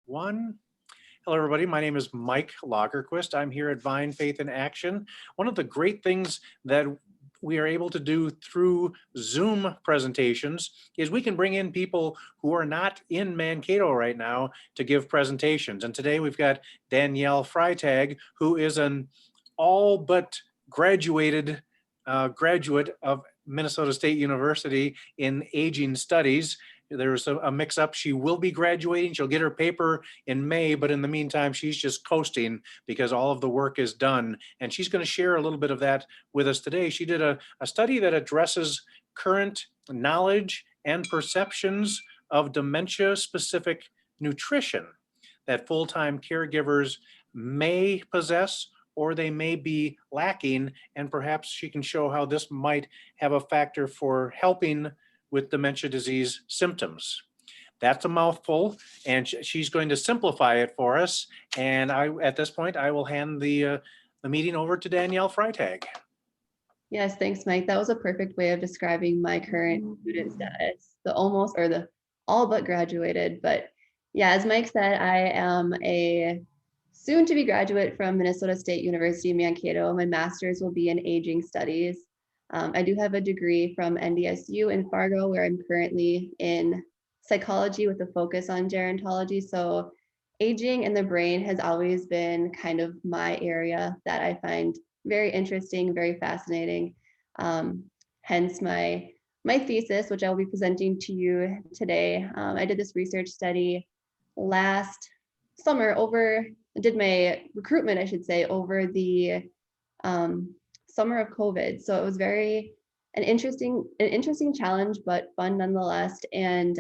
One. Hello, everybody. My name is Mike Lagerquist. I'm here at Vine Faith in Action. One of the great things that we are able to do through Zoom presentations is we can bring in people who are not in Mankato right now to give presentations. And today we've got Danielle Freitag, who is an all but graduated graduate of Minnesota State University in aging studies. There was a mix-up. She will be graduating. She'll get her paper in May, but in the meantime, she's just coasting because all of the work is done. And she's going to share a little bit of that with us today. She did a study that addresses current knowledge and perceptions of dementia-specific nutrition that full-time caregivers may possess or they may be lacking. And perhaps she can show how this might have a factor for helping with dementia disease symptoms. That's a mouthful, and she's going to simplify it for us. And at this point, I will hand the meeting over to Danielle Freitag. Yes, thanks, Mike. That was a perfect way of describing my current student status, the almost or the all but graduated. But yeah, as Mike said, I am a soon to be graduate from Minnesota State University, Mankato. My master's will be in aging studies. I do have a degree from NDSU in Fargo, where I'm currently in psychology with a focus on gerontology. So aging and the brain has always been kind of my area that I find very interesting, very fascinating. Hence my thesis, which I will be presenting to you today. I did this research study last summer did my recruitment, I should say, over the summer of COVID. So it was an interesting challenge, but fun nonetheless. And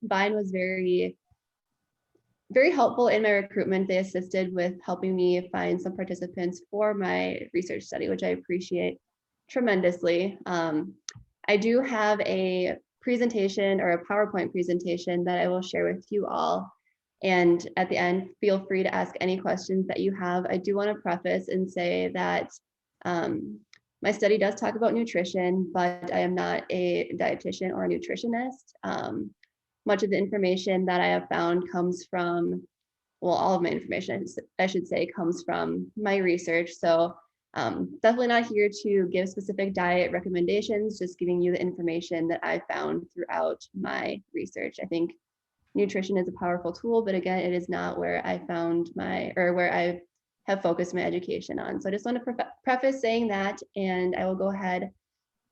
Vine was very helpful in my recruitment. They assisted with helping me find some participants for my research study, which I appreciate tremendously. I do have a presentation or a PowerPoint presentation that I will share with you all. And at the end, feel free to ask any questions that you have. I do want to preface and say that my study does talk about nutrition, but I am not a dietitian or a nutritionist. Much of the information that I have found comes from, well, all of my information, I should say, comes from my research. So definitely not here to give specific diet recommendations, just giving you the information that I found throughout my research. I think nutrition is a powerful tool, but again, it is not where I found where I have focused my education on. So I just want to preface saying that, and I will go ahead,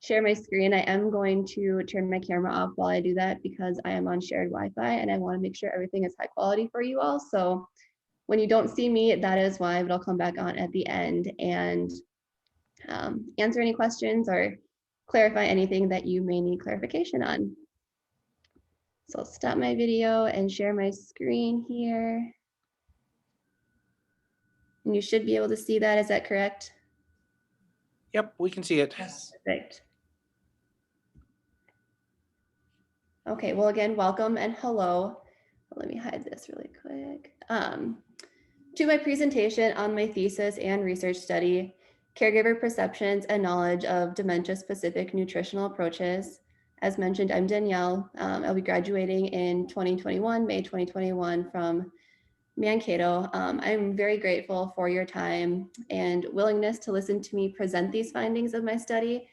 share my screen. I am going to turn my camera off while I do that because I am on shared Wi-Fi and I want to make sure everything is high quality for you all. So when you don't see me, that is why, but I'll come back on at the end and answer any questions or clarify anything that you may need clarification on. So I'll stop my video and share my screen here. And you should be able to see that. Is that correct? Yep, we can see it. Yes. Perfect. Okay, well, again, welcome and hello. Let me hide this really quick. To my presentation on my thesis and research study, Caregiver Perceptions and Knowledge of Dementia-Specific Nutritional Approaches. As mentioned, I'm Danielle. I'll be graduating in May 2021 from Mankato. I'm very grateful for your time and willingness to listen to me present these findings of my study.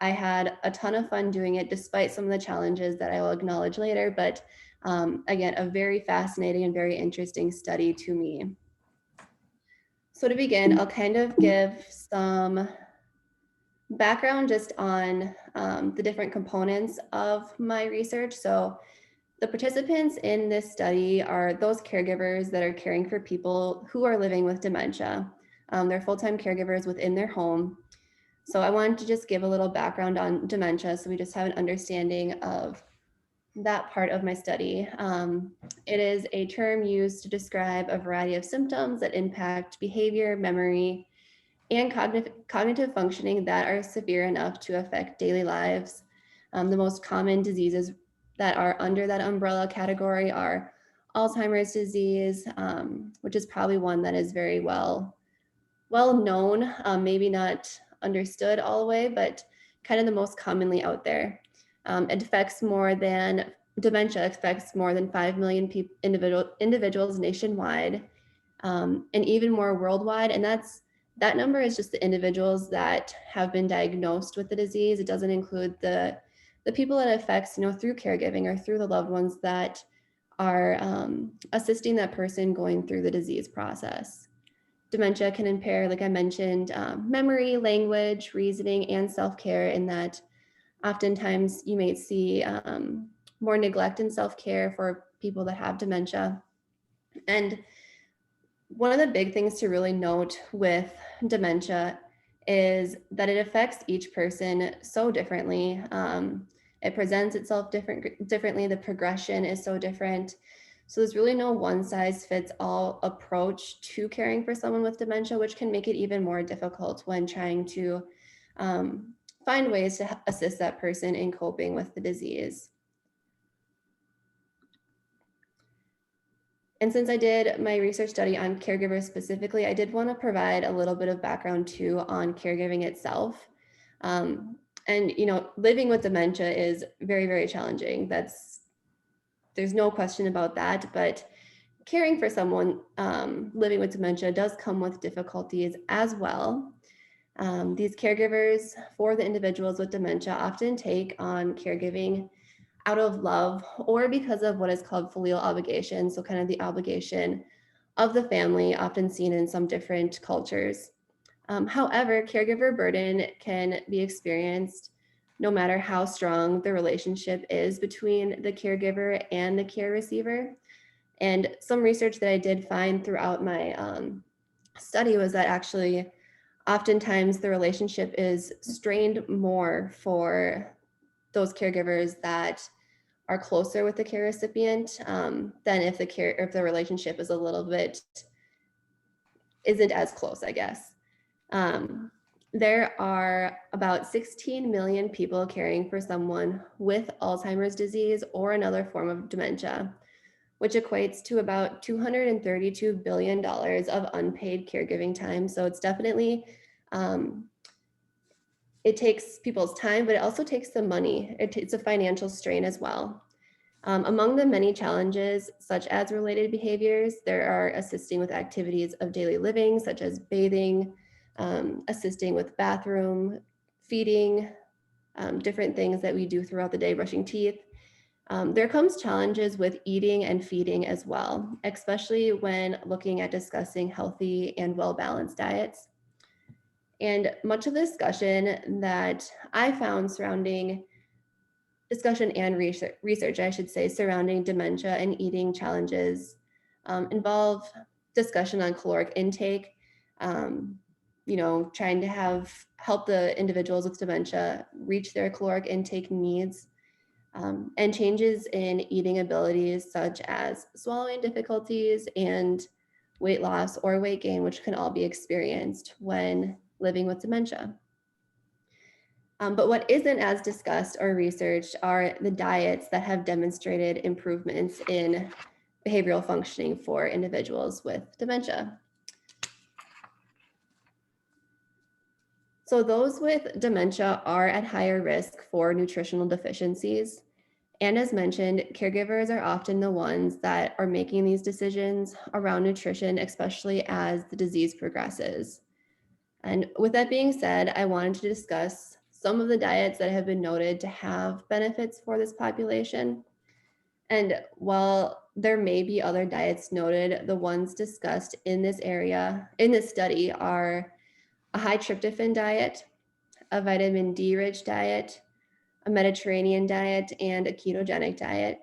I had a ton of fun doing it despite some of the challenges that I will acknowledge later, but again, a very fascinating and very interesting study to me. So to begin, I'll kind of give some background just on the different components of my research. So the participants in this study are those caregivers that are caring for people who are living with dementia. They're full-time caregivers within their home. So I wanted to just give a little background on dementia so we just have an understanding of that part of my study. It is a term used to describe a variety of symptoms that impact behavior, memory, and cognitive functioning that are severe enough to affect daily lives. The most common diseases that are under that umbrella category are Alzheimer's disease, which is probably one that is very well known, maybe not understood all the way, but kind of the most commonly out there. It affects more than dementia affects more than 5 million individuals nationwide, and even more worldwide. And that number is just the individuals that have been diagnosed with the disease. It doesn't include the people that it affects, through caregiving or through the loved ones that are assisting that person going through the disease process. Dementia can impair, like I mentioned, memory, language, reasoning, and self-care, in that oftentimes you may see more neglect in self-care for people that have dementia. And one of the big things to really note with dementia is that it affects each person so differently. It presents itself differently. The progression is so different. So there's really no one size fits all approach to caring for someone with dementia, which can make it even more difficult when trying to find ways to assist that person in coping with the disease. And since I did my research study on caregivers specifically, I did want to provide a little bit of background too on caregiving itself. And living with dementia is very, very challenging. There's no question about that. But caring for someone living with dementia does come with difficulties as well. These caregivers for the individuals with dementia often take on caregiving out of love or because of what is called filial obligation. So kind of the obligation of the family, often seen in some different cultures. However, caregiver burden can be experienced no matter how strong the relationship is between the caregiver and the care receiver. And some research that I did find throughout my study was that actually oftentimes the relationship is strained more for those caregivers that are closer with the care recipient than if the relationship is a little bit isn't as close, I guess. There are about 16 million people caring for someone with Alzheimer's disease or another form of dementia, which equates to about $232 billion of unpaid caregiving time. So it's definitely, it takes people's time, but it also takes the money. It's a financial strain as well. Among the many challenges, such as related behaviors, there are assisting with activities of daily living, such as bathing, assisting with bathroom, feeding, different things that we do throughout the day, brushing teeth. There comes challenges with eating and feeding as well, especially when looking at discussing healthy and well-balanced diets. And much of the discussion that I found discussion and research, I should say, surrounding dementia and eating challenges involve discussion on caloric intake, trying to help the individuals with dementia reach their caloric intake needs, and changes in eating abilities such as swallowing difficulties and weight loss or weight gain, which can all be experienced when living with dementia. But what isn't as discussed or researched are the diets that have demonstrated improvements in behavioral functioning for individuals with dementia. So those with dementia are at higher risk for nutritional deficiencies. And as mentioned, caregivers are often the ones that are making these decisions around nutrition, especially as the disease progresses. And with that being said, I wanted to discuss some of the diets that have been noted to have benefits for this population. And while there may be other diets noted, the ones discussed in this study are a high tryptophan diet, a vitamin D rich diet, a Mediterranean diet, and a ketogenic diet.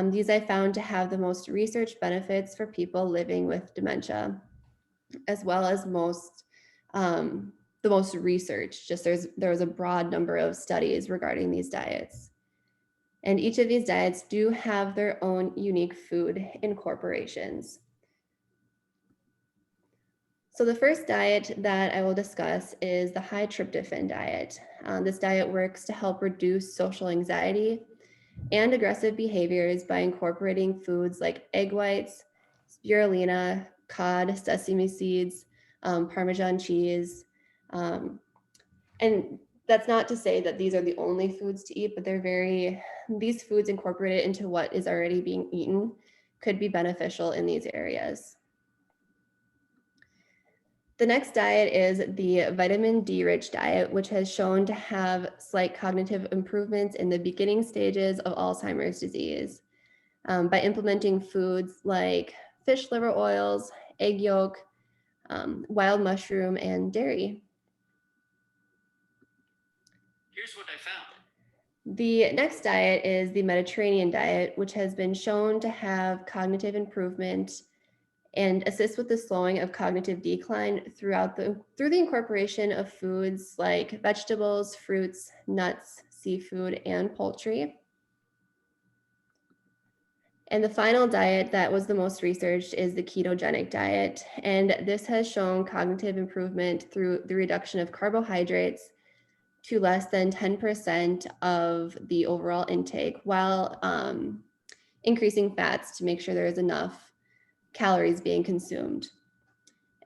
These I found to have the most research benefits for people living with dementia, as well as the most research. Just there was a broad number of studies regarding these diets. And each of these diets do have their own unique food incorporations. So the first diet that I will discuss is the high tryptophan diet. This diet works to help reduce social anxiety and aggressive behaviors by incorporating foods like egg whites, spirulina, cod, sesame seeds, Parmesan cheese. And That's not to say that these are the only foods to eat, but these foods incorporated into what is already being eaten could be beneficial in these areas. The next diet is the vitamin D rich diet, which has shown to have slight cognitive improvements in the beginning stages of Alzheimer's disease by implementing foods like fish liver oils, egg yolk, wild mushroom, and dairy. Here's what I found. The next diet is the Mediterranean diet, which has been shown to have cognitive improvement and assist with the slowing of cognitive decline through the incorporation of foods like vegetables, fruits, nuts, seafood, and poultry. And the final diet that was the most researched is the ketogenic diet. And this has shown cognitive improvement through the reduction of carbohydrates to less than 10% of the overall intake, while increasing fats to make sure there is enough calories being consumed.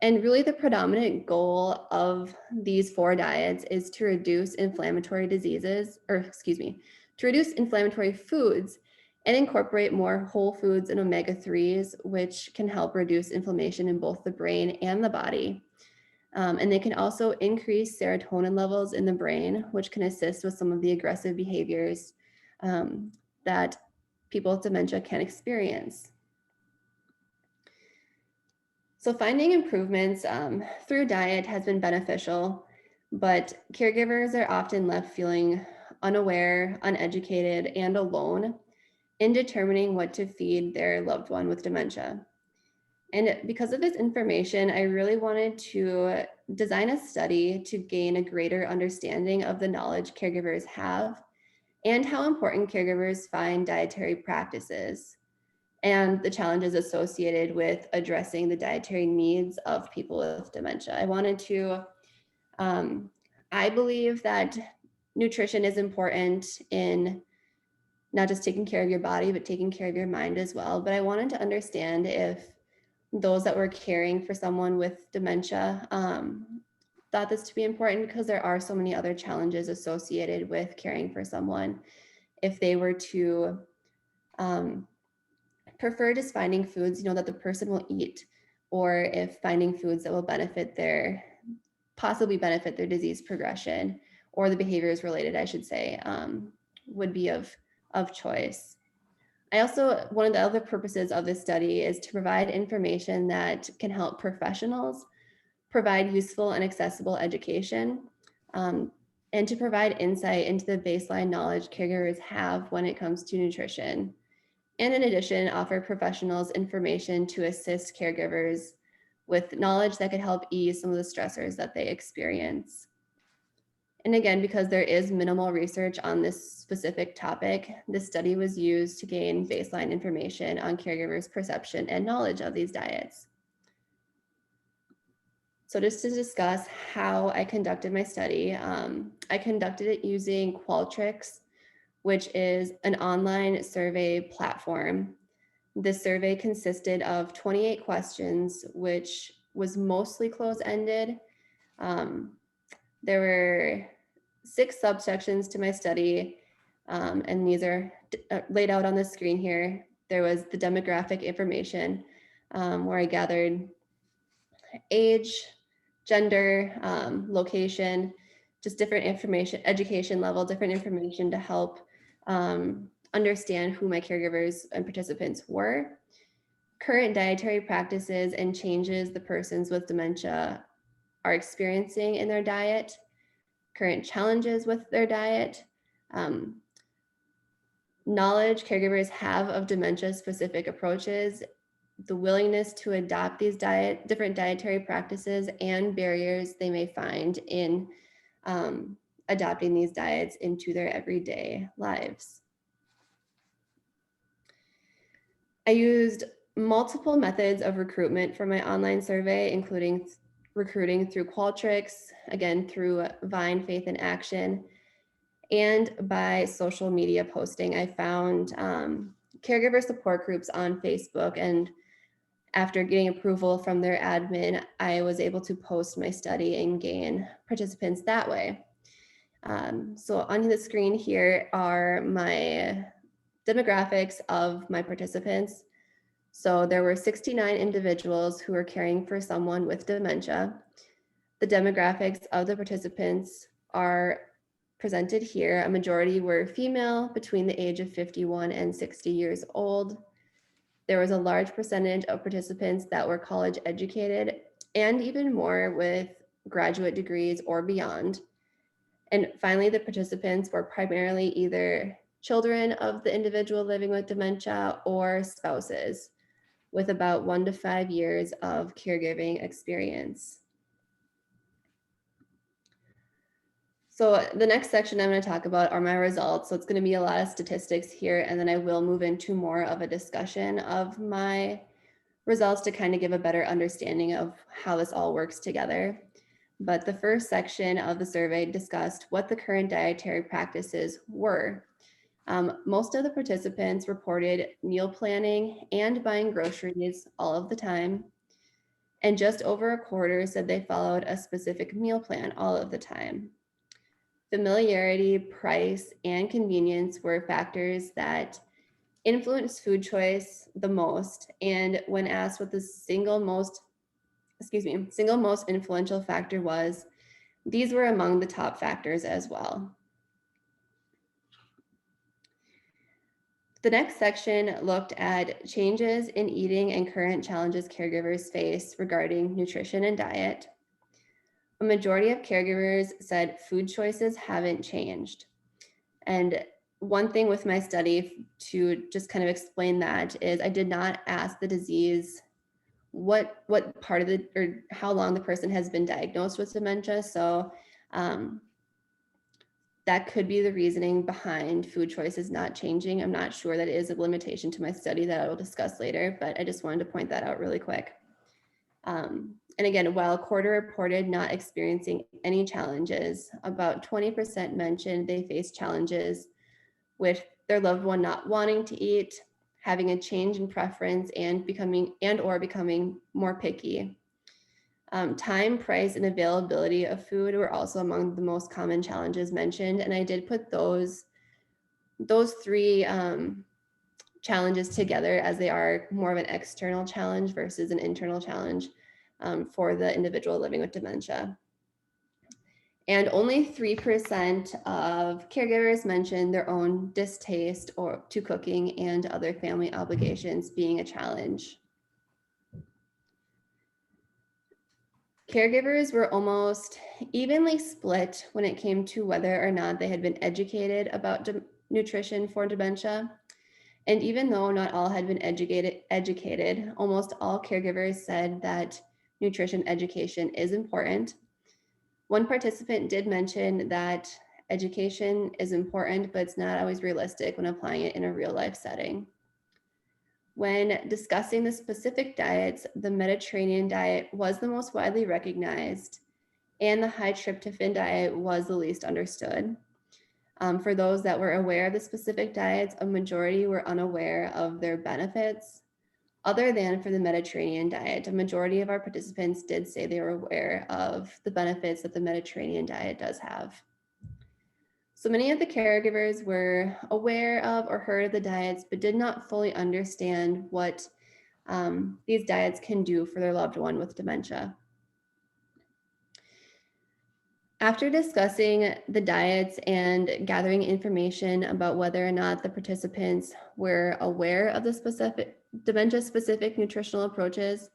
And really the predominant goal of these 4 diets is to reduce inflammatory to reduce inflammatory foods and incorporate more whole foods and omega-3s, which can help reduce inflammation in both the brain and the body. And they can also increase serotonin levels in the brain, which can assist with some of the aggressive behaviors that people with dementia can experience. So finding improvements through diet has been beneficial, but caregivers are often left feeling unaware, uneducated, and alone in determining what to feed their loved one with dementia. And because of this information, I really wanted to design a study to gain a greater understanding of the knowledge caregivers have and how important caregivers find dietary practices and the challenges associated with addressing the dietary needs of people with dementia. I believe that nutrition is important in not just taking care of your body, but taking care of your mind as well. But I wanted to understand if those that were caring for someone with dementia thought this to be important, because there are so many other challenges associated with caring for someone. If they were to prefer just finding foods, that the person will eat, or if finding foods that will possibly benefit their disease progression, or the behaviors related, I should say, would be of choice. One of the other purposes of this study is to provide information that can help professionals provide useful and accessible education, and to provide insight into the baseline knowledge caregivers have when it comes to nutrition. And in addition, offer professionals information to assist caregivers with knowledge that could help ease some of the stressors that they experience. And again, because there is minimal research on this specific topic, this study was used to gain baseline information on caregivers' perception and knowledge of these diets. So just to discuss how I conducted my study, I conducted it using Qualtrics, which is an online survey platform. This survey consisted of 28 questions, which was mostly close-ended. There were 6 subsections to my study, and these are laid out on the screen here. There was the demographic information, where I gathered age, gender, location, just different information, education level, different information to help understand who my caregivers and participants were, current dietary practices and changes the persons with dementia are experiencing in their diet, current challenges with their diet, knowledge caregivers have of dementia-specific approaches, the willingness to adopt these different dietary practices, and barriers they may find in adopting these diets into their everyday lives. I used multiple methods of recruitment for my online survey, including recruiting through Qualtrics, again, through Vine Faith in Action, and by social media posting. I found caregiver support groups on Facebook, and after getting approval from their admin, I was able to post my study and gain participants that way. So on the screen here are my demographics of my participants. So there were 69 individuals who were caring for someone with dementia. The demographics of the participants are presented here. A majority were female between the age of 51 and 60 years old. There was a large percentage of participants that were college educated and even more with graduate degrees or beyond. And finally, the participants were primarily either children of the individual living with dementia or spouses with about 1 to 5 years of caregiving experience. So the next section I'm going to talk about are my results. So it's going to be a lot of statistics here, and then I will move into more of a discussion of my results to kind of give a better understanding of how this all works together. But the first section of the survey discussed what the current dietary practices were. Most of the participants reported meal planning and buying groceries all of the time. And just over a quarter said they followed a specific meal plan all of the time. Familiarity, price, and convenience were factors that influenced food choice the most. And when asked what the single most influential factor was, these were among the top factors as well. The next section looked at changes in eating and current challenges caregivers face regarding nutrition and diet. A majority of caregivers said food choices haven't changed. And one thing with my study to just kind of explain that is I did not ask the disease what part of the, or how long the person has been diagnosed with dementia. So that could be the reasoning behind food choices not changing. I'm not sure. That is a limitation to my study that I will discuss later, but I just wanted to point that out really quick. And again, while a quarter reported not experiencing any challenges, about 20% mentioned they faced challenges with their loved one not wanting to eat, having a change in preference, and becoming more picky. Time, price, and availability of food were also among the most common challenges mentioned. And I did put those three challenges together as they are more of an external challenge versus an internal challenge for the individual living with dementia. And only 3% of caregivers mentioned their own distaste to cooking and other family obligations being a challenge. Caregivers were almost evenly split when it came to whether or not they had been educated about nutrition for dementia. And even though not all had been educated, almost all caregivers said that nutrition education is important. One participant did mention that education is important, but it's not always realistic when applying it in a real life setting. When discussing the specific diets, the Mediterranean diet was the most widely recognized, and the high tryptophan diet was the least understood. For those that were aware of the specific diets, a majority were unaware of their benefits. Other than for the Mediterranean diet, a majority of our participants did say they were aware of the benefits that the Mediterranean diet does have. So many of the caregivers were aware of or heard of the diets, but did not fully understand what these diets can do for their loved one with dementia. After discussing the diets and gathering information about whether or not the participants were aware of the specific dementia-specific nutritional approaches,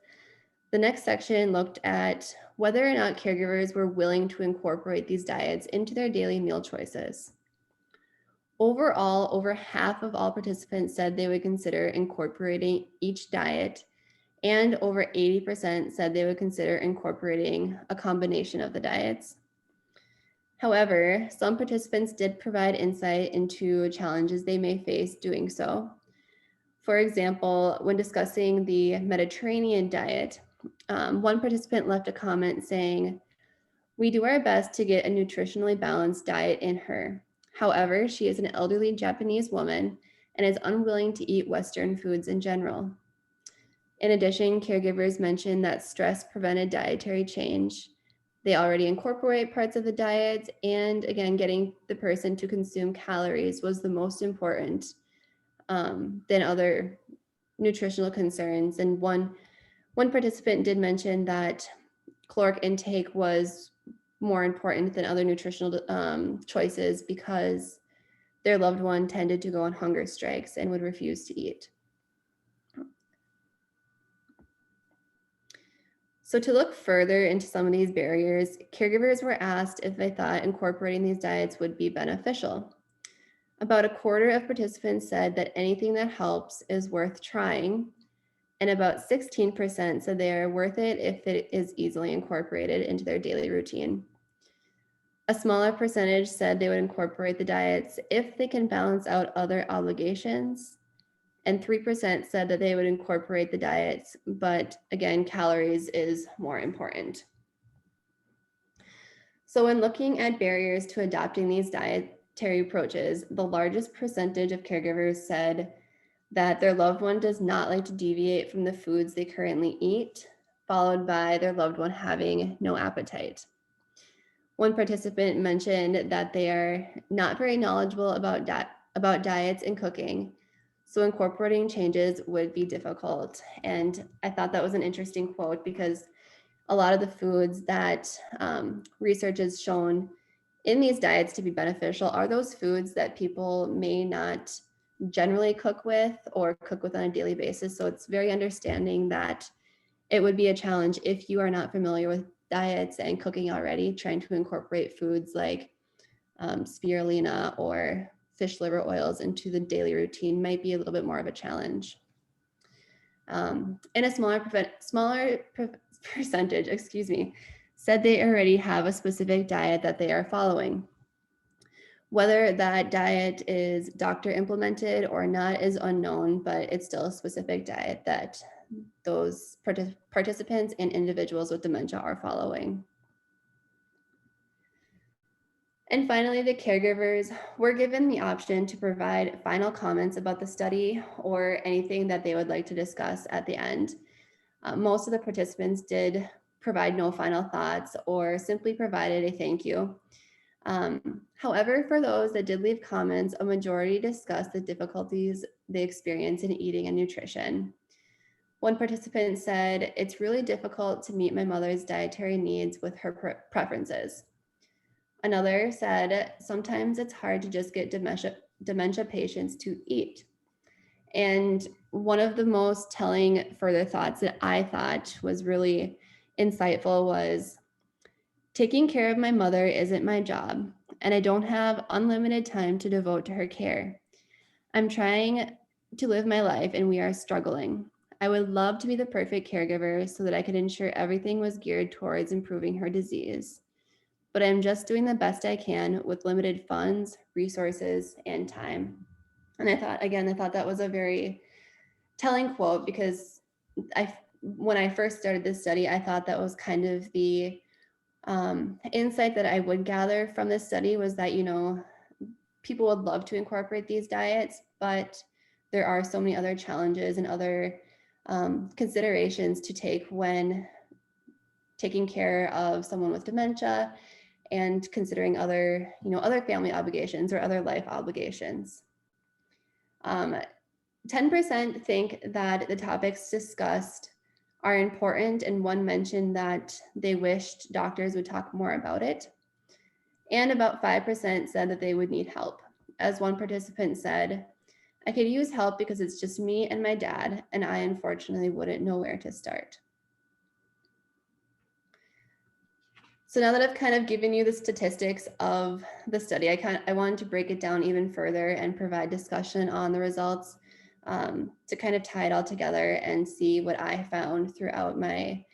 the next section looked at whether or not caregivers were willing to incorporate these diets into their daily meal choices. Overall, over half of all participants said they would consider incorporating each diet, and over 80% said they would consider incorporating a combination of the diets. However, some participants did provide insight into challenges they may face doing so. For example, when discussing the Mediterranean diet, one participant left a comment saying, "We do our best to get a nutritionally balanced diet in her. However, she is an elderly Japanese woman and is unwilling to eat Western foods in general." In addition, caregivers mentioned that stress prevented dietary change. they already incorporate parts of the diet, and again, getting the person to consume calories was the most important than other nutritional concerns. And one participant did mention that caloric intake was more important than other nutritional choices because their loved one tended to go on hunger strikes and would refuse to eat. So to look further into some of these barriers, caregivers were asked if they thought incorporating these diets would be beneficial. About a quarter of participants said that anything that helps is worth trying, and about 16% said they are worth it if it is easily incorporated into their daily routine. A smaller percentage said they would incorporate the diets if they can balance out other obligations, and 3% said that they would incorporate the diets, but again, calories is more important. So when looking at barriers to adopting these dietary approaches, the largest percentage of caregivers said that their loved one does not like to deviate from the foods they currently eat, followed by their loved one having no appetite. One participant mentioned that they are not very knowledgeable about diets and cooking, so incorporating changes would be difficult. And I thought that was an interesting quote because a lot of the foods that research has shown in these diets to be beneficial are those foods that people may not generally cook with or cook with on a daily basis. So it's very understanding that it would be a challenge if you are not familiar with diets and cooking already, trying to incorporate foods like spirulina or fish liver oils into the daily routine might be a little bit more of a challenge. And a smaller percentage, said they already have a specific diet that they are following. Whether that diet is doctor implemented or not is unknown, but it's still a specific diet that those participants and individuals with dementia are following. And finally, the caregivers were given the option to provide final comments about the study or anything that they would like to discuss at the end. Most of the participants did provide no final thoughts or simply provided a thank you. However, for those that did leave comments, a majority discussed the difficulties they experience in eating and nutrition. One participant said, "It's really difficult to meet my mother's dietary needs with her preferences." Another said, "Sometimes it's hard to just get dementia patients to eat." And one of the most telling further thoughts that I thought was really insightful was, "Taking care of my mother isn't my job, and I don't have unlimited time to devote to her care. I'm trying to live my life and we are struggling. I would love to be the perfect caregiver so that I could ensure everything was geared towards improving her disease. But I'm just doing the best I can with limited funds, resources, and time." And I thought that was a very telling quote because when I first started this study, I thought that was kind of the insight that I would gather from this study was that, people would love to incorporate these diets, but there are so many other challenges and other considerations to take when taking care of someone with dementia and considering other family obligations or other life obligations. 10% think that the topics discussed are important, and one mentioned that they wished doctors would talk more about it. And about 5% said that they would need help. As one participant said, "I could use help because it's just me and my dad, and I unfortunately wouldn't know where to start." So now that I've kind of given you the statistics of the study, I wanted to break it down even further and provide discussion on the results to kind of tie it all together and see what I found throughout my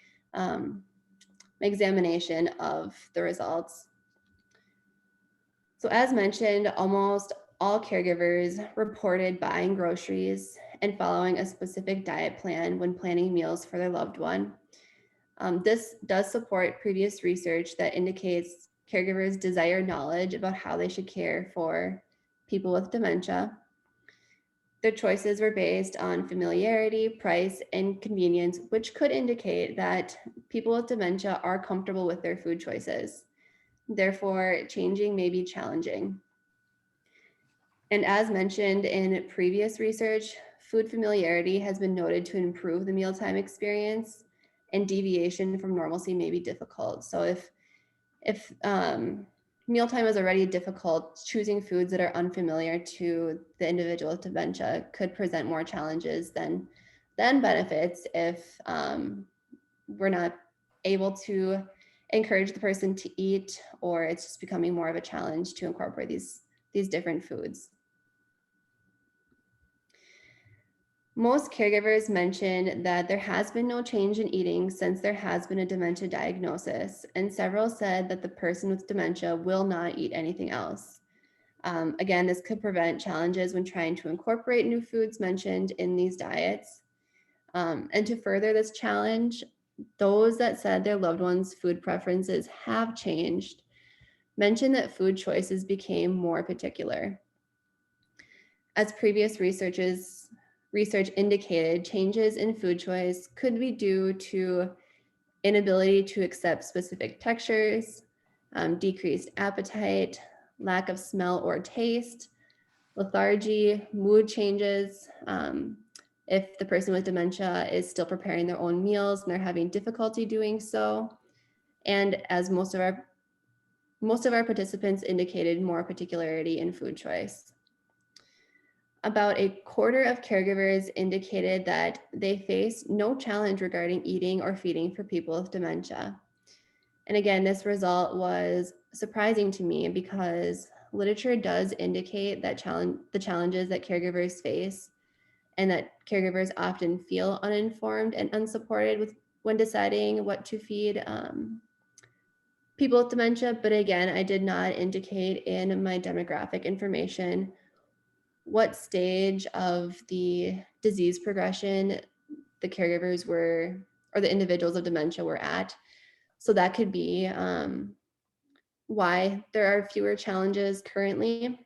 examination of the results. So as mentioned, almost all caregivers reported buying groceries and following a specific diet plan when planning meals for their loved one. This does support previous research that indicates caregivers desire knowledge about how they should care for people with dementia. Their choices were based on familiarity, price, and convenience, which could indicate that people with dementia are comfortable with their food choices. Therefore, changing may be challenging. And as mentioned in previous research, food familiarity has been noted to improve the mealtime experience, and deviation from normalcy may be difficult. So if mealtime is already difficult, choosing foods that are unfamiliar to the individual with dementia could present more challenges than benefits if we're not able to encourage the person to eat, or it's just becoming more of a challenge to incorporate these different foods. Most caregivers mention that there has been no change in eating since there has been a dementia diagnosis, and several said that the person with dementia will not eat anything else. Again, this could prevent challenges when trying to incorporate new foods mentioned in these diets. And to further this challenge, those that said their loved ones' food preferences have changed mentioned that food choices became more particular. As previous research indicated, changes in food choice could be due to inability to accept specific textures, decreased appetite, lack of smell or taste, lethargy, mood changes. If the person with dementia is still preparing their own meals and they're having difficulty doing so. And as most of our participants indicated, more particularity in food choice. About a quarter of caregivers indicated that they face no challenge regarding eating or feeding for people with dementia. And again, this result was surprising to me because literature does indicate that the challenges that caregivers face, and that caregivers often feel uninformed and unsupported when deciding what to feed people with dementia. But again, I did not indicate in my demographic information what stage of the disease progression the caregivers were, or the individuals of dementia were at. So that could be why there are fewer challenges currently.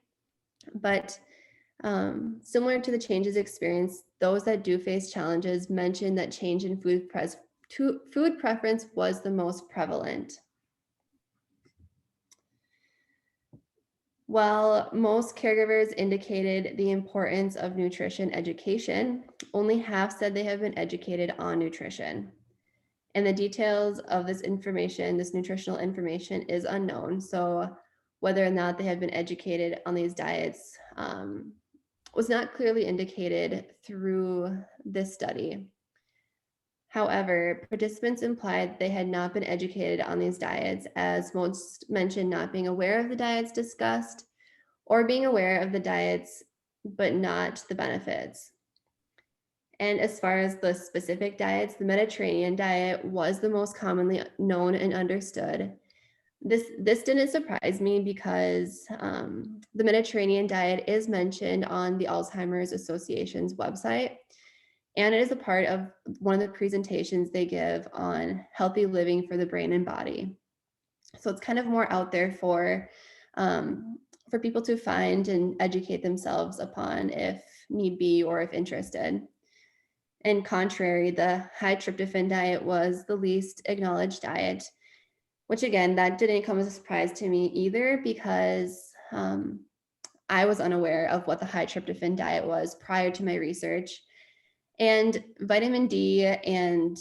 But similar to the changes experienced, those that do face challenges mentioned that change in food preference was the most prevalent. While most caregivers indicated the importance of nutrition education, only half said they have been educated on nutrition. And the details of this information, this nutritional information, is unknown. So whether or not they have been educated on these diets was not clearly indicated through this study. However, participants implied they had not been educated on these diets, as most mentioned not being aware of the diets discussed, or being aware of the diets but not the benefits. And as far as the specific diets, the Mediterranean diet was the most commonly known and understood. This didn't surprise me because the Mediterranean diet is mentioned on the Alzheimer's Association's website, and it is a part of one of the presentations they give on healthy living for the brain and body. So it's kind of more out there for people to find and educate themselves upon if need be or if interested. And contrary, the high tryptophan diet was the least acknowledged diet, which again, that didn't come as a surprise to me either, because I was unaware of what the high tryptophan diet was prior to my research. And vitamin D and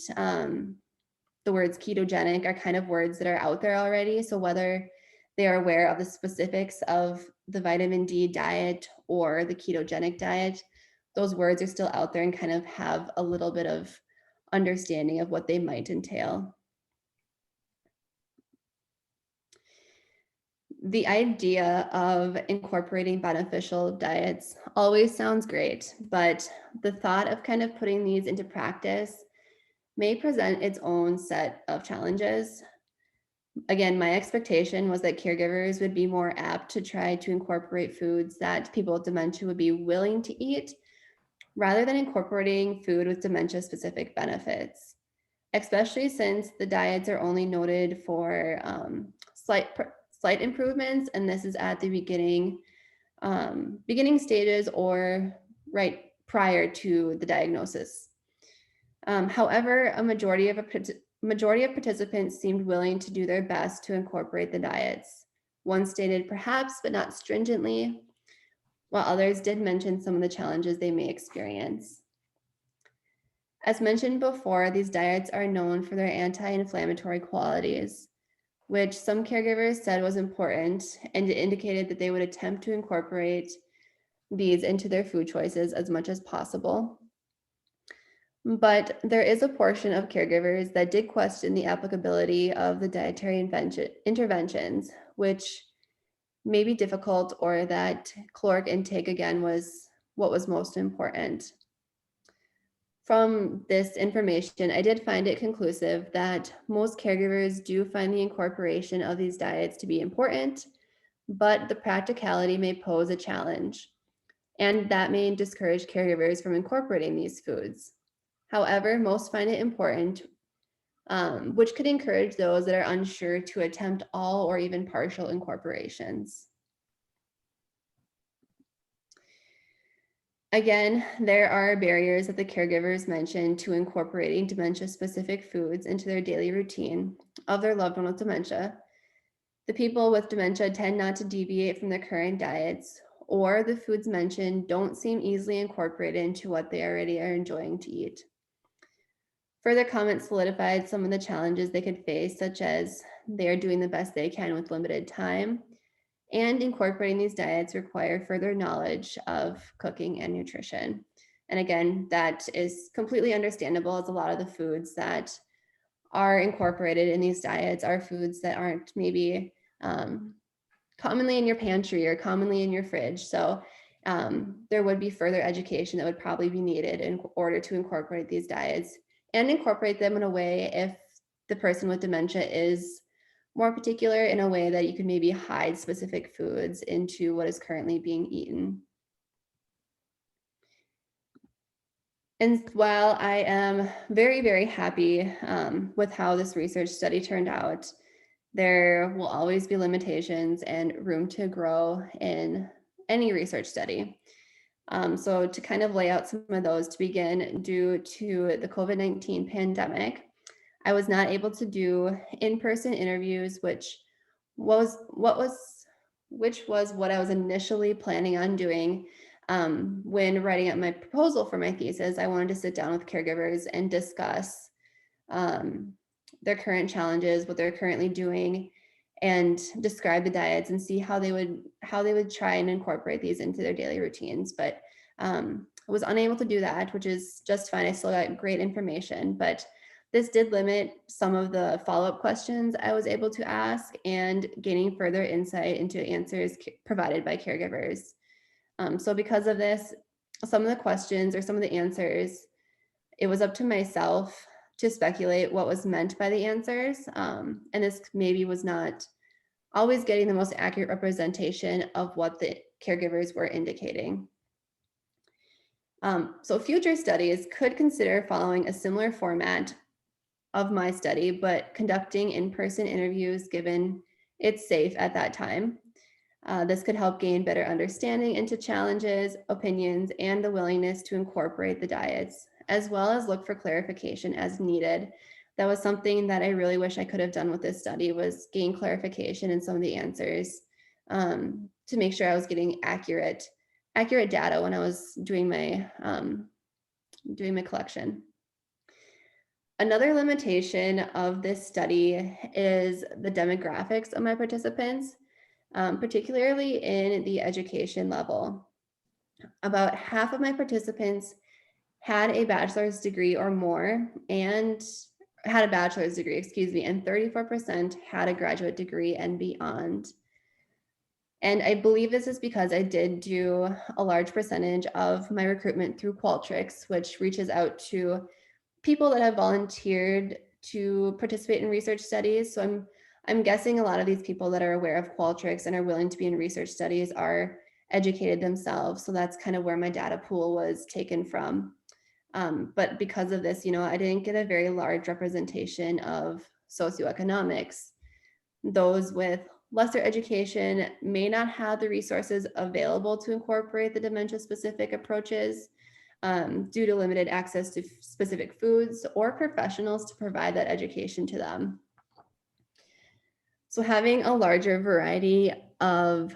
the words ketogenic are kind of words that are out there already. So whether they are aware of the specifics of the vitamin D diet or the ketogenic diet, those words are still out there and kind of have a little bit of understanding of what they might entail. The idea of incorporating beneficial diets always sounds great, but the thought of kind of putting these into practice may present its own set of challenges. Again, my expectation was that caregivers would be more apt to try to incorporate foods that people with dementia would be willing to eat, rather than incorporating food with dementia-specific benefits, especially since the diets are only noted for slight improvements, and this is at the beginning stages, or right prior to the diagnosis. However, a majority of participants seemed willing to do their best to incorporate the diets. One stated perhaps, but not stringently, while others did mention some of the challenges they may experience. As mentioned before, these diets are known for their anti-inflammatory qualities, which some caregivers said was important and indicated that they would attempt to incorporate these into their food choices as much as possible. But there is a portion of caregivers that did question the applicability of the dietary interventions, which may be difficult, or that caloric intake again was what was most important. From this information, I did find it conclusive that most caregivers do find the incorporation of these diets to be important, but the practicality may pose a challenge, and that may discourage caregivers from incorporating these foods. However, most find it important, which could encourage those that are unsure to attempt all or even partial incorporations. Again, there are barriers that the caregivers mentioned to incorporating dementia-specific foods into their daily routine of their loved one with dementia. The people with dementia tend not to deviate from their current diets, or the foods mentioned don't seem easily incorporated into what they already are enjoying to eat. Further comments solidified some of the challenges they could face, such as they are doing the best they can with limited time, and incorporating these diets require further knowledge of cooking and nutrition. And again, that is completely understandable, as a lot of the foods that are incorporated in these diets are foods that aren't maybe commonly in your pantry or commonly in your fridge. So there would be further education that would probably be needed in order to incorporate these diets and incorporate them in a way, if the person with dementia is more particular, in a way that you can maybe hide specific foods into what is currently being eaten. And while I am very, very happy with how this research study turned out, there will always be limitations and room to grow in any research study. So to kind of lay out some of those, to begin, due to the COVID-19 pandemic, I was not able to do in-person interviews, which was what I was initially planning on doing. When writing up my proposal for my thesis, I wanted to sit down with caregivers and discuss their current challenges, what they're currently doing, and describe the diets and see how they would try and incorporate these into their daily routines. But I was unable to do that, which is just fine. I still got great information, but this did limit some of the follow-up questions I was able to ask and gaining further insight into answers provided by caregivers. So because of this, some of the questions or some of the answers, it was up to myself to speculate what was meant by the answers. And this maybe was not always getting the most accurate representation of what the caregivers were indicating. So future studies could consider following a similar format of my study, but conducting in-person interviews, given it's safe at that time. This could help gain better understanding into challenges, opinions, and the willingness to incorporate the diets, as well as look for clarification as needed. That was something that I really wish I could have done with this study, was gain clarification in some of the answers to make sure I was getting accurate data when I was doing my collection. Another limitation of this study is the demographics of my participants, particularly in the education level. About half of my participants had a bachelor's degree or more, and had a bachelor's degree, and 34% had a graduate degree and beyond. And I believe this is because I did do a large percentage of my recruitment through Qualtrics, which reaches out to people that have volunteered to participate in research studies. So I'm guessing a lot of these people that are aware of Qualtrics and are willing to be in research studies are educated themselves. So that's kind of where my data pool was taken from. But because of this, I didn't get a very large representation of socioeconomics. Those with lesser education may not have the resources available to incorporate the dementia-specific approaches. due to limited access to specific foods or professionals to provide that education to them. So having a larger variety of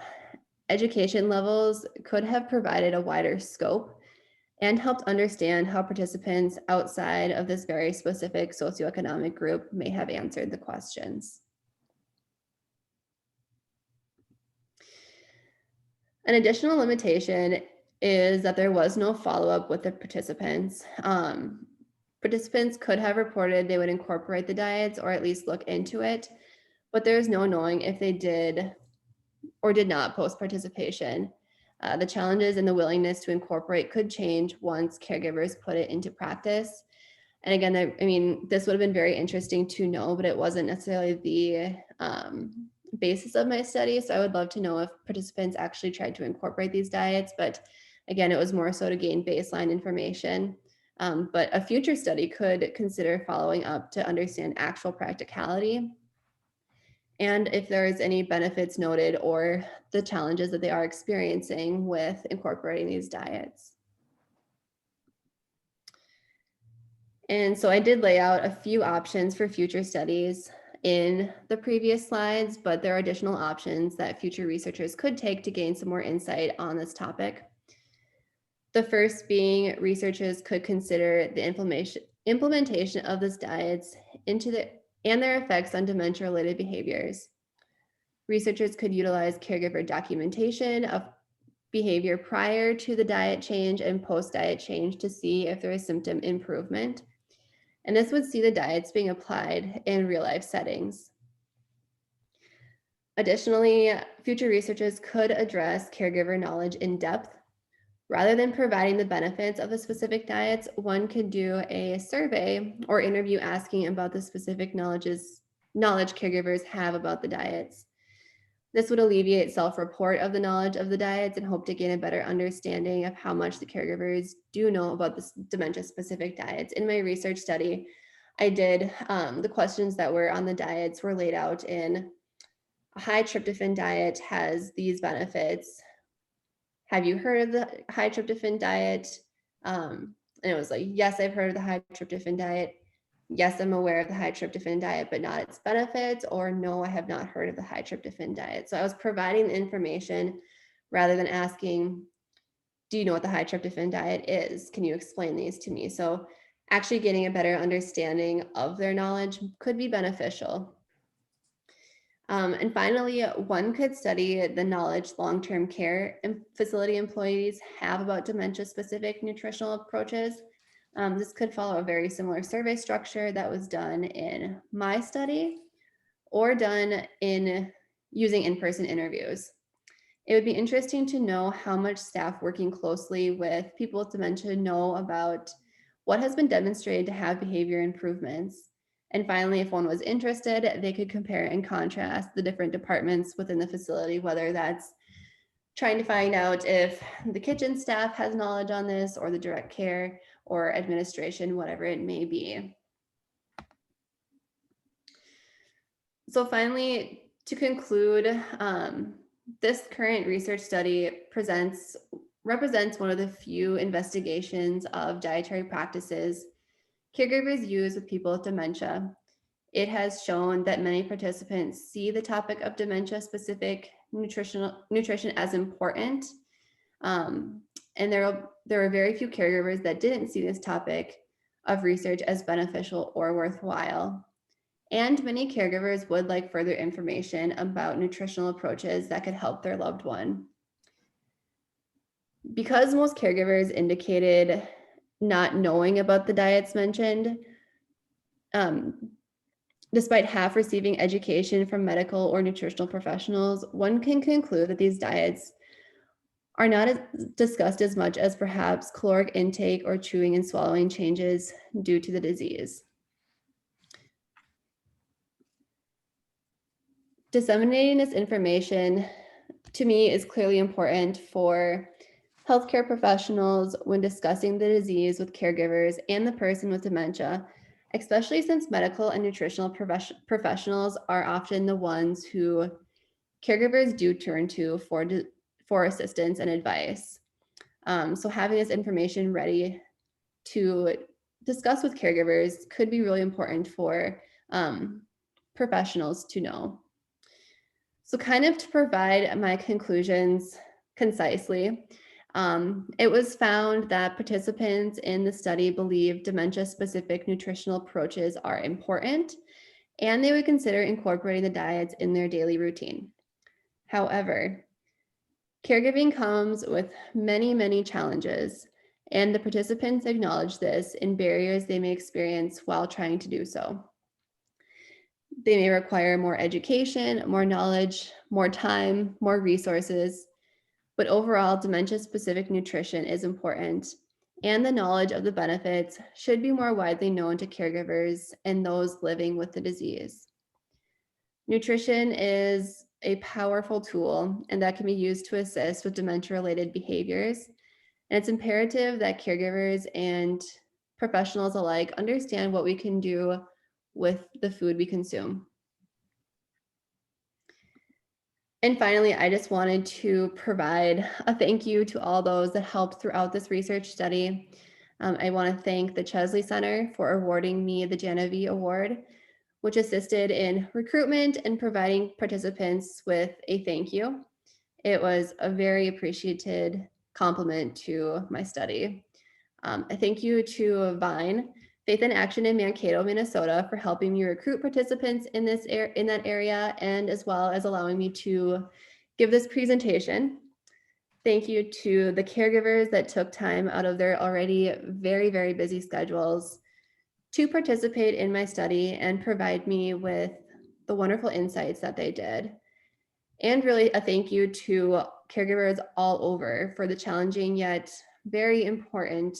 education levels could have provided a wider scope and helped understand how participants outside of this very specific socioeconomic group may have answered the questions. An additional limitation is that there was no follow-up with the participants. Participants could have reported they would incorporate the diets or at least look into it, but there is no knowing if they did or did not post-participation. The challenges and the willingness to incorporate could change once caregivers put it into practice. And again, I mean, this would have been very interesting to know, but it wasn't necessarily the basis of my study. So I would love to know if participants actually tried to incorporate these diets, but again, it was more so to gain baseline information. But a future study could consider following up to understand actual practicality and if there's any benefits noted or the challenges that they are experiencing with incorporating these diets. And so I did lay out a few options for future studies in the previous slides, but there are additional options that future researchers could take to gain some more insight on this topic. The first being researchers could consider the implementation of these diets and their effects on dementia-related behaviors. Researchers could utilize caregiver documentation of behavior prior to the diet change and post-diet change to see if there is symptom improvement. And this would see the diets being applied in real-life settings. Additionally, future researchers could address caregiver knowledge in depth. Rather than providing the benefits of the specific diets, one could do a survey or interview asking about the specific knowledge caregivers have about the diets. This would alleviate self-report of the knowledge of the diets and hope to gain a better understanding of how much the caregivers do know about the dementia-specific diets. In my research study, I did, the questions that were on the diets were laid out in a high tryptophan diet has these benefits. Have you heard of the high tryptophan diet? And it was like, yes, I've heard of the high tryptophan diet. Yes, I'm aware of the high tryptophan diet, but not its benefits, or no, I have not heard of the high tryptophan diet. So I was providing the information rather than asking, do you know what the high tryptophan diet is? Can you explain these to me? So actually getting a better understanding of their knowledge could be beneficial. And finally, one could study the knowledge long-term care facility employees have about dementia-specific nutritional approaches. This could follow a very similar survey structure that was done in my study or done in using in-person interviews. It would be interesting to know how much staff working closely with people with dementia know about what has been demonstrated to have behavior improvements. And finally, if one was interested, they could compare and contrast the different departments within the facility, whether that's trying to find out if the kitchen staff has knowledge on this or the direct care or administration, whatever it may be. So finally, to conclude, this current research study represents one of the few investigations of dietary practices caregivers use with people with dementia. It has shown that many participants see the topic of dementia-specific nutrition as important. And there are very few caregivers that didn't see this topic of research as beneficial or worthwhile. And many caregivers would like further information about nutritional approaches that could help their loved one. Because most caregivers indicated not knowing about the diets mentioned, despite half receiving education from medical or nutritional professionals, one can conclude that these diets are not discussed as much as perhaps caloric intake or chewing and swallowing changes due to the disease. Disseminating this information to me is clearly important for healthcare professionals when discussing the disease with caregivers and the person with dementia, especially since medical and nutritional professionals are often the ones who caregivers do turn to for assistance and advice. So having this information ready to discuss with caregivers could be really important for professionals to know. So kind of to provide my conclusions concisely, it was found that participants in the study believe dementia-specific nutritional approaches are important, and they would consider incorporating the diets in their daily routine. However, caregiving comes with many, many challenges, and the participants acknowledge this in barriers they may experience while trying to do so. They may require more education, more knowledge, more time, more resources, but overall, dementia-specific nutrition is important, and the knowledge of the benefits should be more widely known to caregivers and those living with the disease. Nutrition is a powerful tool, and that can be used to assist with dementia-related behaviors. And it's imperative that caregivers and professionals alike understand what we can do with the food we consume. And finally, I just wanted to provide a thank you to all those that helped throughout this research study. I want to thank the Chesley Center for awarding me the Jana V Award, which assisted in recruitment and providing participants with a thank you. It was a very appreciated compliment to my study. A thank you to Vine, Faith in Action in Mankato, Minnesota, for helping me recruit participants in that area, and as well as allowing me to give this presentation. Thank you to the caregivers that took time out of their already very, very busy schedules to participate in my study and provide me with the wonderful insights that they did. And really a thank you to caregivers all over for the challenging yet very important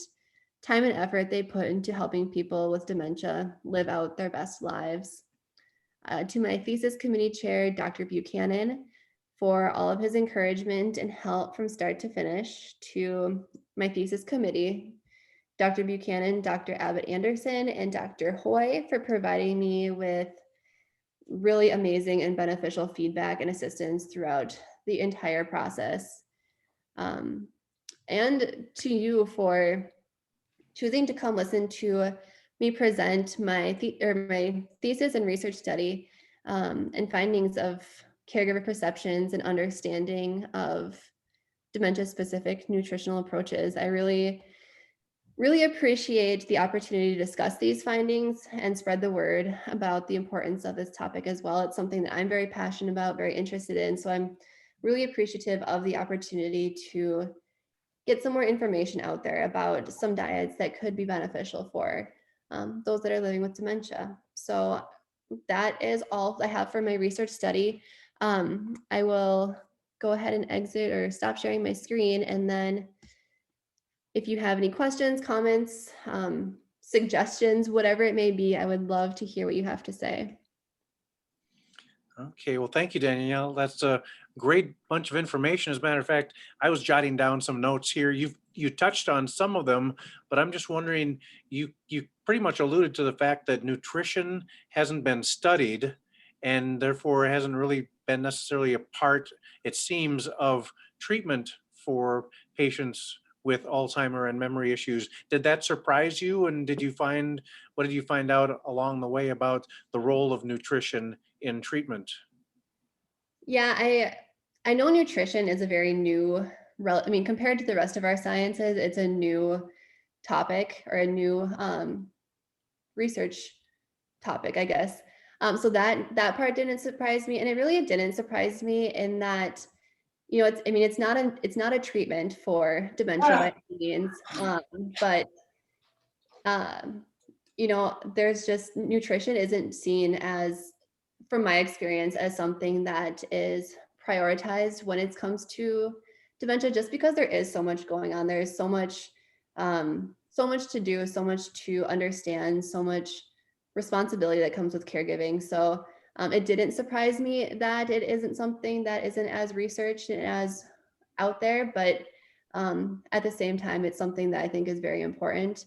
time and effort they put into helping people with dementia live out their best lives. To my thesis committee chair, Dr. Buchanan, for all of his encouragement and help from start to finish. To my thesis committee, Dr. Buchanan, Dr. Abbott Anderson, and Dr. Hoy for providing me with really amazing and beneficial feedback and assistance throughout the entire process. And to you for choosing to come listen to me present my thesis and research study and findings of caregiver perceptions and understanding of dementia-specific nutritional approaches. I really appreciate the opportunity to discuss these findings and spread the word about the importance of this topic as well. It's something that I'm very passionate about, very interested in. So I'm really appreciative of the opportunity to get some more information out there about some diets that could be beneficial for those that are living with dementia. So that is all I have for my research study. I will go ahead and exit or stop sharing my screen, and then if you have any questions, comments, suggestions, whatever it may be, I would love to hear what you have to say. Okay, well, thank you, Danielle. That's a great bunch of information. As a matter of fact, I was jotting down some notes here. You touched on some of them, but I'm just wondering, you pretty much alluded to the fact that nutrition hasn't been studied and therefore hasn't really been necessarily a part, it seems, of treatment for patients with Alzheimer and memory issues. Did that surprise you? And what did you find out along the way about the role of nutrition in treatment? Yeah, I know nutrition is a very new, I mean, compared to the rest of our sciences, it's a new topic or a new research topic, I guess. So that part didn't surprise me, and it didn't surprise me in that, you know, it's not a treatment for dementia by any means, but you know, there's just nutrition isn't seen as, from my experience, as something that is prioritized when it comes to dementia, just because there is so much going on. There's so much to do, so much to understand, so much responsibility that comes with caregiving. So it didn't surprise me that it isn't something that isn't as researched and as out there, but at the same time, it's something that I think is very important.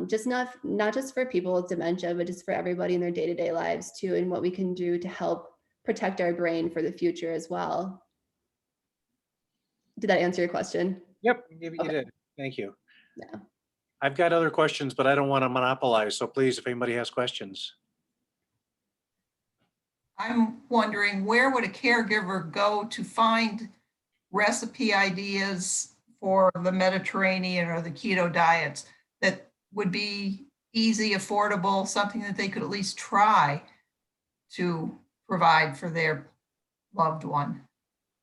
Just not just for people with dementia, but just for everybody in their day-to-day lives too, and what we can do to help protect our brain for the future as well. Did that answer your question? Yep, you Okay. did. Thank you. Yeah. I've got other questions, but I don't want to monopolize. So please, if anybody has questions. I'm wondering, where would a caregiver go to find recipe ideas for the Mediterranean or the keto diets that would be easy, affordable, something that they could at least try to provide for their loved one?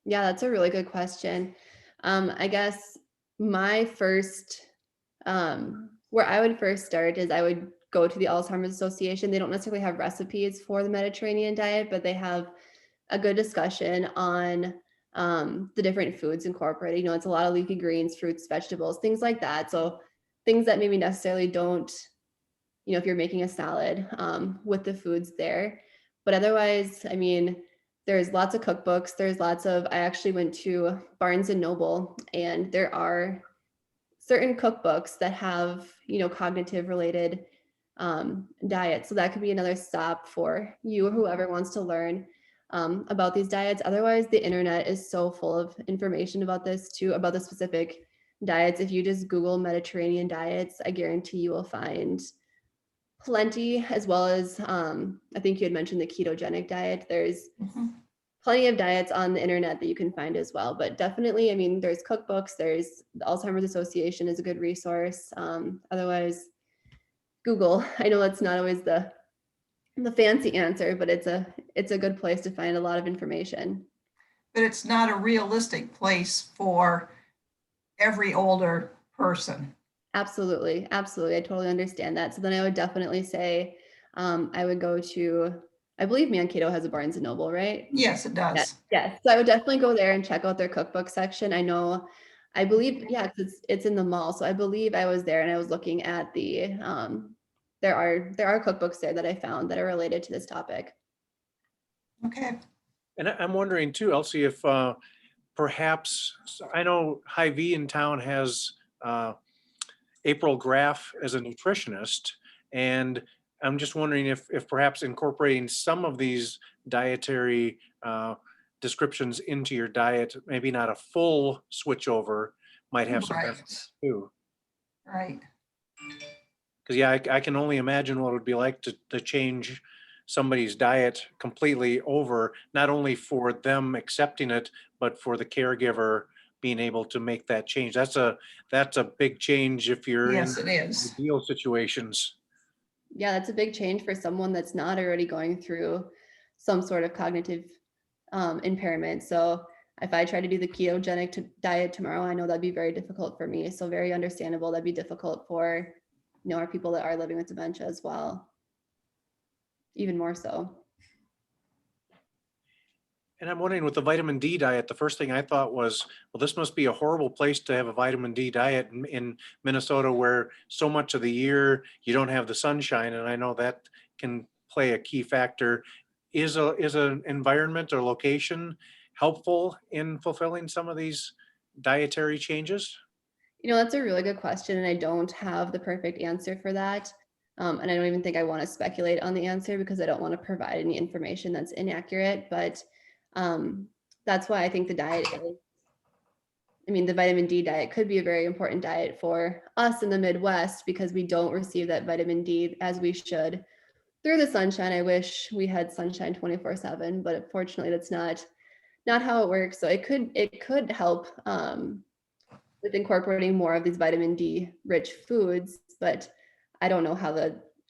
Yeah, that's a really good question. I guess my first, where I would first start is I would go to the Alzheimer's Association. They don't necessarily have recipes for the Mediterranean diet, but they have a good discussion on the different foods incorporated. You know, it's a lot of leafy greens, fruits, vegetables, things like that. So things that maybe necessarily don't, you know, if you're making a salad with the foods there. But otherwise, I mean, there's lots of cookbooks. There's lots of, I actually went to Barnes and Noble, and there are certain cookbooks that have, you know, cognitive related diets. So that could be another stop for you or whoever wants to learn about these diets. Otherwise, the internet is so full of information about this too, about the specific diets. If you just Google Mediterranean diets, I guarantee you will find plenty, as well as I think you had mentioned the ketogenic diet. There's plenty of diets on the internet that you can find as well. But definitely, I mean, there's cookbooks, there's the Alzheimer's Association is a good resource. Otherwise, Google. I know that's not always the fancy answer, but it's a good place to find a lot of information. But it's not a realistic place for every older person. Absolutely, absolutely. I totally understand that. So then I would definitely say I would go to, I believe Mankato has a Barnes and Noble, right? Yes, it does. Yes, yes. So I would definitely go there and check out their cookbook section. I know, I believe, yeah, it's in the mall. So I believe I was there and I was looking at the there are cookbooks there that I found that are related to this topic. Okay. And I'm wondering too, Elsie, if perhaps, I know Hy-Vee in town has April Graff as a nutritionist, and I'm just wondering if perhaps incorporating some of these dietary descriptions into your diet, maybe not a full switch over, might have some Right. benefits too. Right. Because yeah, I can only imagine what it would be like to change somebody's diet completely over, not only for them accepting it, but for the caregiver being able to make that change. That's a big change if you're Yes, in it is. ideal situations. Yeah, that's a big change for someone that's not already going through some sort of cognitive impairment. So if I try to do the ketogenic diet tomorrow, I know that'd be very difficult for me. So very understandable. That'd be difficult for, you know, our people that are living with dementia as well. Even more so. And I'm wondering with the vitamin D diet, the first thing I thought was, well, this must be a horrible place to have a vitamin D diet in Minnesota, where so much of the year you don't have the sunshine. And I know that can play a key factor. Is an environment or location helpful in fulfilling some of these dietary changes? You know, that's a really good question, and I don't have the perfect answer for that. And I don't even think I want to speculate on the answer because I don't want to provide any information that's inaccurate. But that's why I think the diet is, I mean, the vitamin D diet could be a very important diet for us in the Midwest because we don't receive that vitamin D as we should through the sunshine. I wish we had sunshine 24/7, but unfortunately that's not how it works. So it could help with incorporating more of these vitamin D rich foods, but I don't know how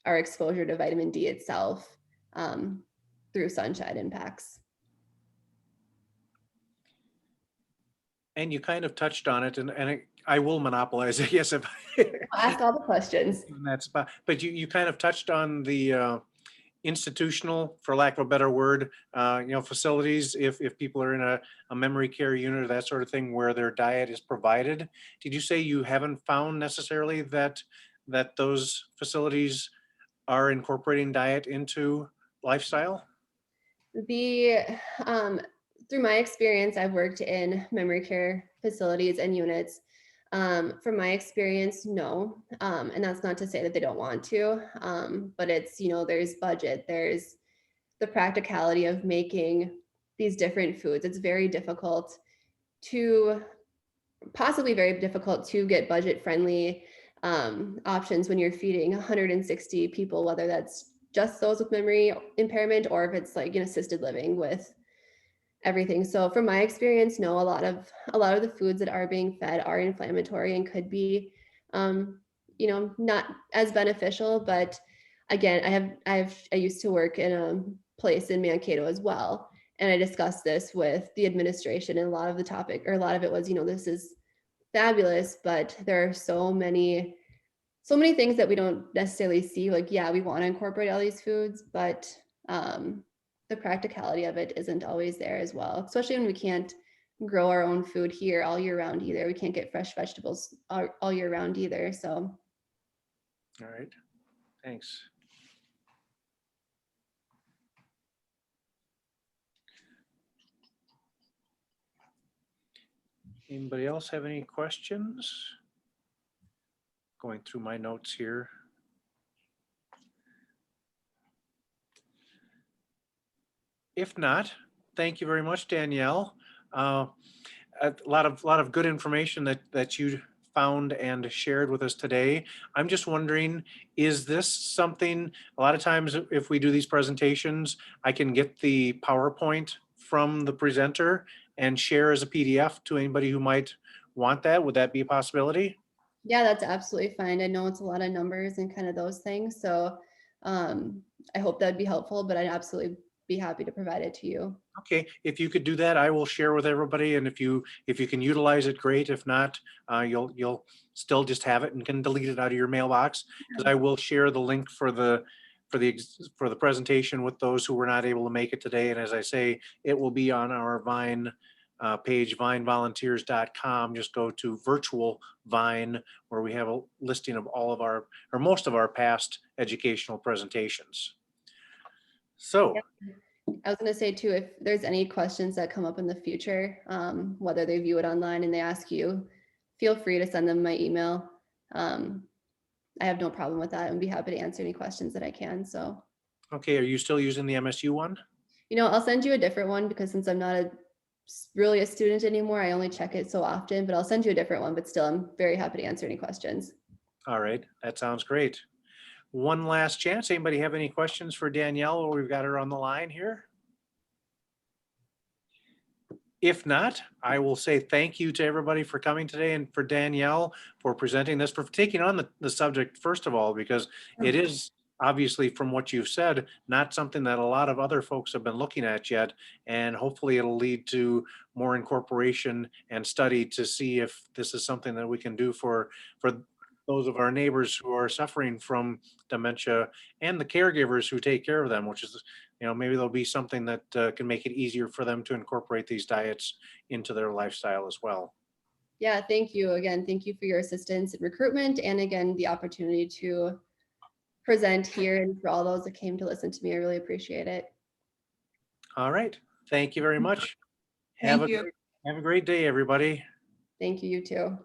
our exposure to vitamin D itself through sunshine impacts. And you kind of touched on it, and I will monopolize, I guess, if Ask all the questions. in that spot. But you kind of touched on the institutional, for lack of a better word, facilities, if people are in a memory care unit or that sort of thing where their diet is provided. Did you say you haven't found necessarily that those facilities are incorporating diet into lifestyle? The through my experience, I've worked in memory care facilities and units. From my experience, no. And that's not to say that they don't want to, but it's, you know, there's budget, there's the practicality of making these different foods. It's very difficult to possibly very difficult to get budget friendly options when you're feeding 160 people, whether that's just those with memory impairment or if it's like in assisted living with everything. So from my experience, no, a lot of the foods that are being fed are inflammatory and could be, not as beneficial. But again, I used to work in a place in Mankato as well, and I discussed this with the administration, and a lot of it was, this is fabulous, but there are so many things that we don't necessarily see. Like, yeah, we want to incorporate all these foods, but the practicality of it isn't always there as well, especially when we can't grow our own food here all year round either. We can't get fresh vegetables all year round either. So, All right, thanks. Anybody else have any questions? Going through my notes here. If not, thank you very much, Danielle. A lot of good information that you found and shared with us today. I'm just wondering, is this something, a lot of times if we do these presentations, I can get the PowerPoint from the presenter and share as a PDF to anybody who might want that? Would that be a possibility? yeah, that's absolutely fine. I know it's a lot of numbers and kind of those things. So, I hope that'd be helpful, but I'd absolutely be happy to provide it to you. Okay, if you could do that, I will share with everybody, and if you can utilize it, great. If not, you'll still just have it and can delete it out of your mailbox, because I will share the link for the presentation with those who were not able to make it today. And as I say, it will be on our Vine page, vinevolunteers.com. Just go to virtual Vine, where we have a listing of all of our, or most of our past educational presentations. So. Yep. I was going to say too, if there's any questions that come up in the future, whether they view it online and they ask you, feel free to send them my email. I have no problem with that and be happy to answer any questions that I can. So, Okay, are you still using the MSU one? I'll send you a different one, because since I'm not really a student anymore, I only check it so often, but I'll send you a different one, but still I'm very happy to answer any questions. All right, that sounds great. One last chance. Anybody have any questions for Danielle? We've got her on the line here. If not, I will say thank you to everybody for coming today, and for Danielle for presenting this, for taking on the subject, first of all, because it is obviously, from what you've said, not something that a lot of other folks have been looking at yet. And hopefully it'll lead to more incorporation and study to see if this is something that we can do for those of our neighbors who are suffering from dementia, and the caregivers who take care of them, which is, maybe there'll be something that can make it easier for them to incorporate these diets into their lifestyle as well. Yeah, thank you again. Thank you for your assistance in recruitment, and again, the opportunity to present here, and for all those that came to listen to me. I really appreciate it. All right. Thank you very much. Thank you. Have a great day, everybody. Thank you, you too.